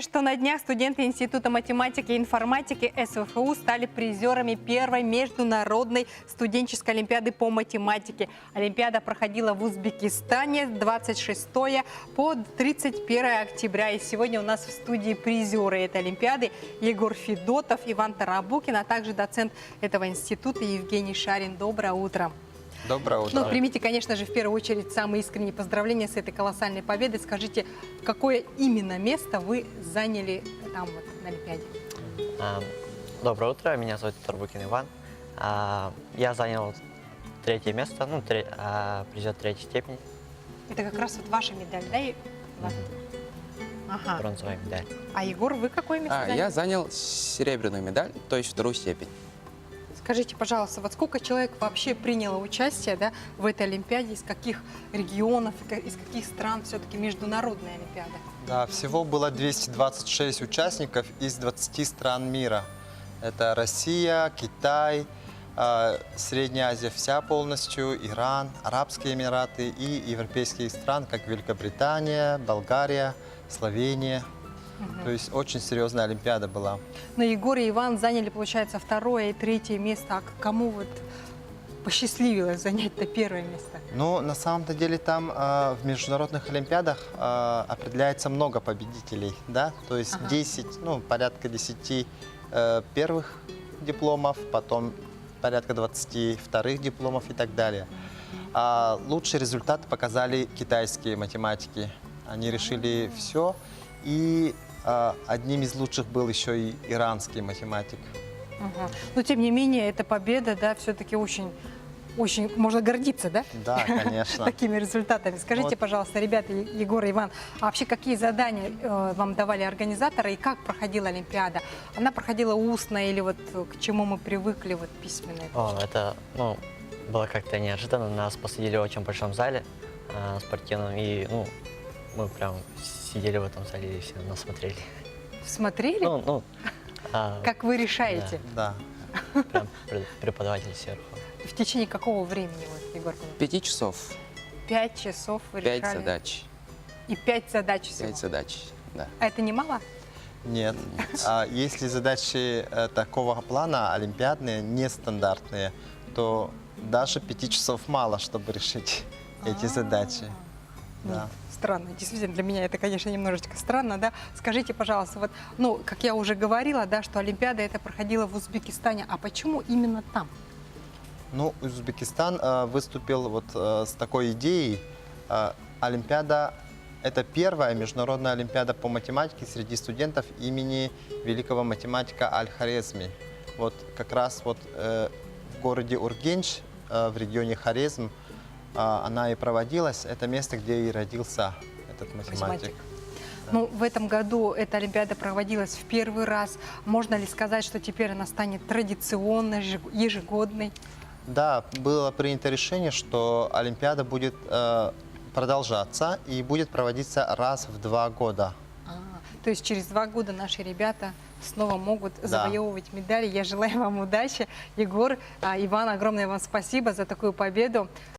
Что на днях студенты Института математики и информатики СВФУ стали призерами первой международной студенческой олимпиады по математике. Олимпиада проходила в Узбекистане с 26 по 31 октября. И сегодня у нас в студии призеры этой олимпиады Егор Федотов, Иван Тарабукин, а также доцент этого института Евгений Шарин. Доброе утро. Доброе утро. Ну, примите, конечно же, в первую очередь самые искренние поздравления с этой колоссальной победой. Скажите, какое именно место вы заняли там вот на Олимпиаде? Доброе утро, меня зовут Тарабукин Иван. Я занял третье место, призер третьей степени. Это как раз вот ваша медаль, да? Иван? Ага. Бронзовая медаль. А Егор, вы какое место заняли? Я занял серебряную медаль, то есть вторую степень. Скажите, пожалуйста, вот сколько человек вообще приняло участие, да, в этой Олимпиаде, из каких регионов, из каких стран все-таки международная Олимпиада? Да, всего было 226 участников из 20 стран мира. Это Россия, Китай, Средняя Азия вся полностью, Иран, Арабские Эмираты и европейские страны, как Великобритания, Болгария, Словения. То есть очень серьезная Олимпиада была. Но Егор и Иван заняли, получается, второе и третье место. А кому вот посчастливилось занять-то первое место? Ну, на самом-то деле там в международных Олимпиадах определяется много победителей, да? То есть 10, порядка 10 первых дипломов, потом порядка 20 вторых дипломов и так далее. А лучшие результаты показали китайские математики. Они решили все. И одним из лучших был еще и иранский математик. Но, тем не менее, эта победа, да, все-таки очень можно гордиться, да? Да, конечно. Такими результатами. Скажите, пожалуйста, ребята, Егор и Иван, а вообще какие задания вам давали организаторы и как проходила Олимпиада? Она проходила устно или вот к чему мы привыкли, вот письменно? Это, было как-то неожиданно. Нас посадили в очень большом зале спортивном, и, мы прям сидели в этом зале и все нас смотрели. Смотрели? Как вы решаете? Да. Прям преподаватель сверху. В течение какого времени, вот, Егор? 5 часов. 5 часов вы 5 решали? задач. И 5 задач всего? 5 задач, да. А это немало? Нет. Если задачи такого плана, олимпиадные, нестандартные, то даже 5 часов мало, чтобы решить эти задачи. Да. Странно, действительно, для меня это, конечно, немножечко странно, да. Скажите, пожалуйста, вот, как я уже говорила, да, что Олимпиада это проходила в Узбекистане, а почему именно там? Узбекистан выступил вот с такой идеей. Олимпиада – это первая международная олимпиада по математике среди студентов имени великого математика Аль-Хорезми. Вот как раз вот в городе Ургенч, в регионе Хорезм, она и проводилась. Это место, где и родился этот математик. Да. В этом году эта Олимпиада проводилась в первый раз. Можно ли сказать, что теперь она станет традиционной, ежегодной? Да, было принято решение, что Олимпиада будет продолжаться и будет проводиться раз в 2 года. То есть через 2 года наши ребята снова могут завоевывать медали. Я желаю вам удачи. Егор, Иван, огромное вам спасибо за такую победу.